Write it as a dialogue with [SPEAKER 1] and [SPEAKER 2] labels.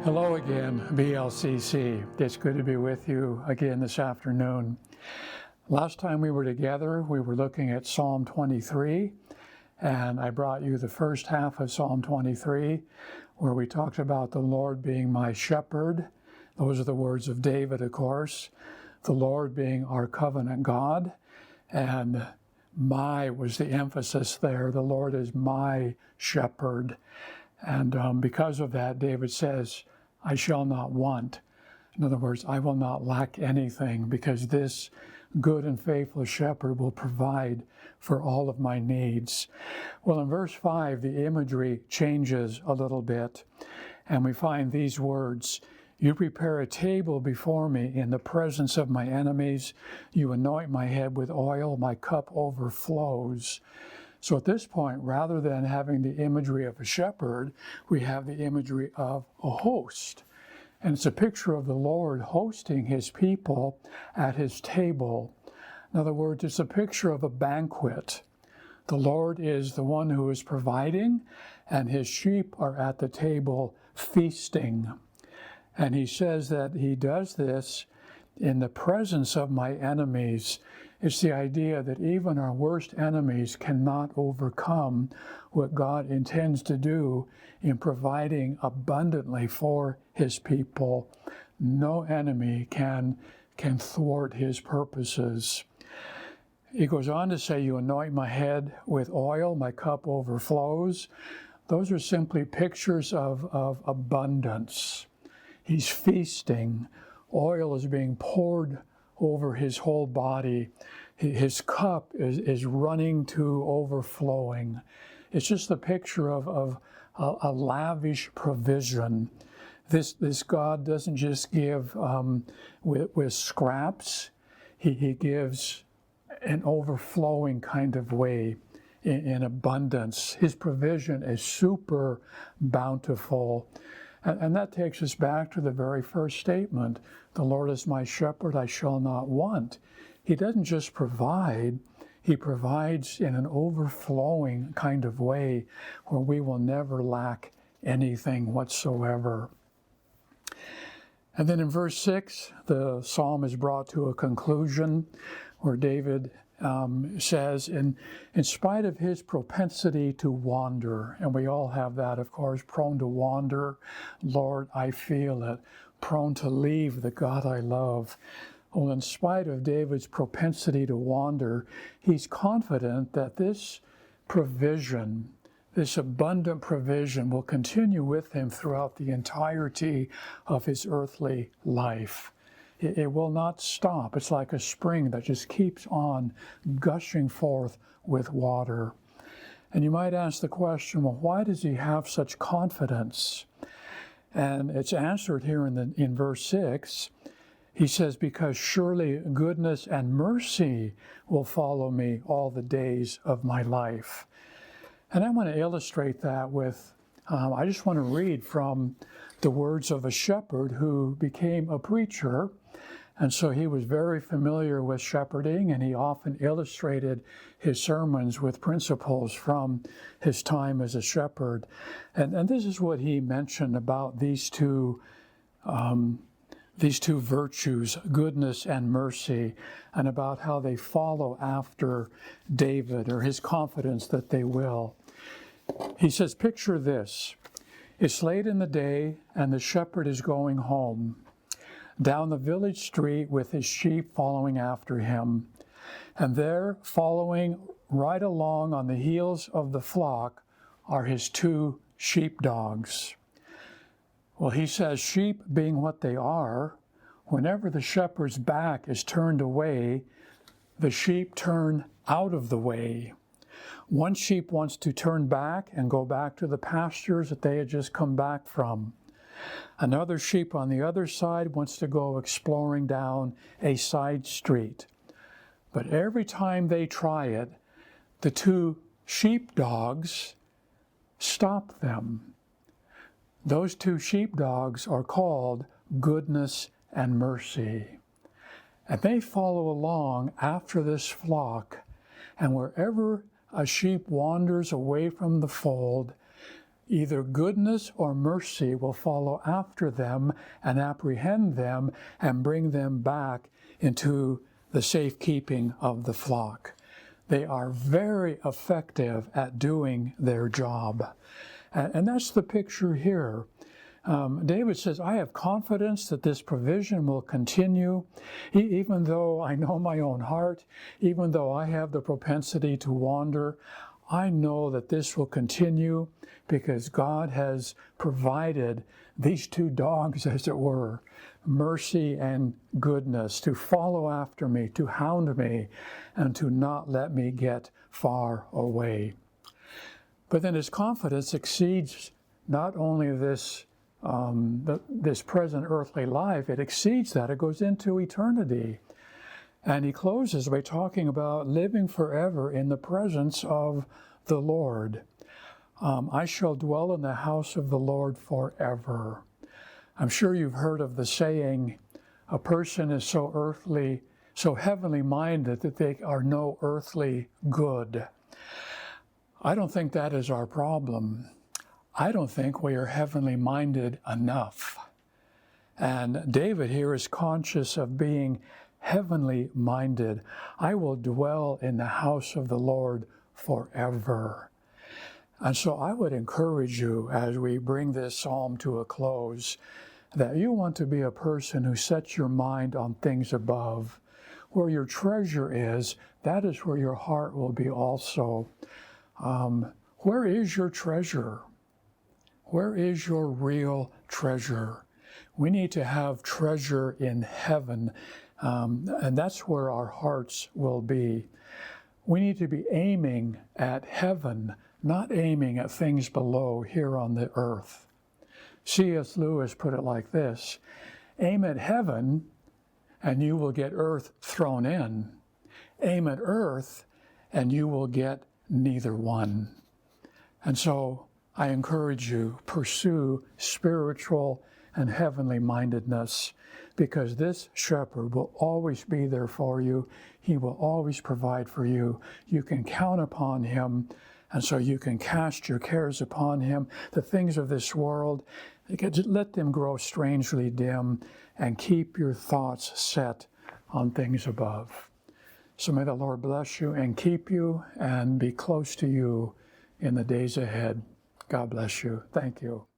[SPEAKER 1] Hello again, BLCC. It's good to be with you again this afternoon. Last time we were together, we were looking at Psalm 23, and I brought you the first half of Psalm 23, where we talked about the Lord being my shepherd. Those are the words of David, of course. The Lord being our covenant God, and my was the emphasis there. The Lord is my shepherd. And because of that, David says, I shall not want. In other words, I will not lack anything, because this good and faithful shepherd will provide for all of my needs. Well, in verse 5, the imagery changes a little bit, and we find these words: You prepare a table before me in the presence of my enemies. You anoint my head with oil. My cup overflows. So at this point, rather than having the imagery of a shepherd, we have the imagery of a host. And it's a picture of the Lord hosting his people at his table. In other words, it's a picture of a banquet. The Lord is the one who is providing, and his sheep are at the table feasting. And he says that he does this in the presence of my enemies. It's the idea that even our worst enemies cannot overcome what God intends to do in providing abundantly for his people. No enemy can thwart his purposes. He goes on to say, you anoint my head with oil, my cup overflows. Those are simply pictures of abundance. He's feasting. Oil is being poured over his whole body. His cup is running to overflowing. It's just a picture of a lavish provision. This God doesn't just give with scraps. He gives an overflowing kind of way, in abundance. His provision is super bountiful. And that takes us back to the very first statement. The Lord is my shepherd, I shall not want. He doesn't just provide, he provides in an overflowing kind of way where we will never lack anything whatsoever. And then in verse 6, the psalm is brought to a conclusion where David says, in spite of his propensity to wander, and we all have that, of course, prone to wander, Lord, I feel it, prone to leave the God I love. Well, in spite of David's propensity to wander, he's confident that this provision, this abundant provision, will continue with him throughout the entirety of his earthly life. It will not stop. It's like a spring that just keeps on gushing forth with water. And you might ask the question, well, why does he have such confidence? And it's answered here in verse 6. He says, because surely goodness and mercy will follow me all the days of my life. And I want to illustrate that with, I just want to read from the words of a shepherd who became a preacher. And so he was very familiar with shepherding, and he often illustrated his sermons with principles from his time as a shepherd. And this is what he mentioned about these two virtues, goodness and mercy, and about how they follow after David, or his confidence that they will. He says, picture this. It's late in the day, and the shepherd is going home. Down the village street with his sheep following after him. And there, following right along on the heels of the flock, are his two sheepdogs. Well, he says, sheep being what they are, whenever the shepherd's back is turned away, the sheep turn out of the way. One sheep wants to turn back and go back to the pastures that they had just come back from. Another sheep on the other side wants to go exploring down a side street. But every time they try it, the two sheepdogs stop them. Those two sheepdogs are called goodness and mercy. And they follow along after this flock, and wherever a sheep wanders away from the fold, either goodness or mercy will follow after them and apprehend them and bring them back into the safekeeping of the flock. They are very effective at doing their job. And that's the picture here. David says, I have confidence that this provision will continue, even though I know my own heart, even though I have the propensity to wander. I know that this will continue because God has provided these two dogs, as it were, mercy and goodness, to follow after me, to hound me, and to not let me get far away. But then his confidence exceeds not only this present earthly life, it exceeds that. It goes into eternity. And he closes by talking about living forever in the presence of the Lord. I shall dwell in the house of the Lord forever. I'm sure you've heard of the saying, a person is so heavenly minded that they are no earthly good. I don't think that is our problem. I don't think we are heavenly minded enough. And David here is conscious of being heavenly minded. I will dwell in the house of the Lord forever. And so I would encourage you, as we bring this psalm to a close, that you want to be a person who sets your mind on things above. Where your treasure is, that is where your heart will be also. Where is your treasure? Where is your real treasure? We need to have treasure in heaven, and that's where our hearts will be. We need to be aiming at heaven, not aiming at things below here on the earth. C.S. Lewis put it like this: aim at heaven and you will get earth thrown in. Aim at earth and you will get neither one. And so I encourage you, pursue spiritual and heavenly mindedness, because this shepherd will always be there for you. He will always provide for you. You can count upon him, and so you can cast your cares upon him. The things of this world, let them grow strangely dim, and keep your thoughts set on things above. So may the Lord bless you and keep you and be close to you in the days ahead. God bless you. Thank you.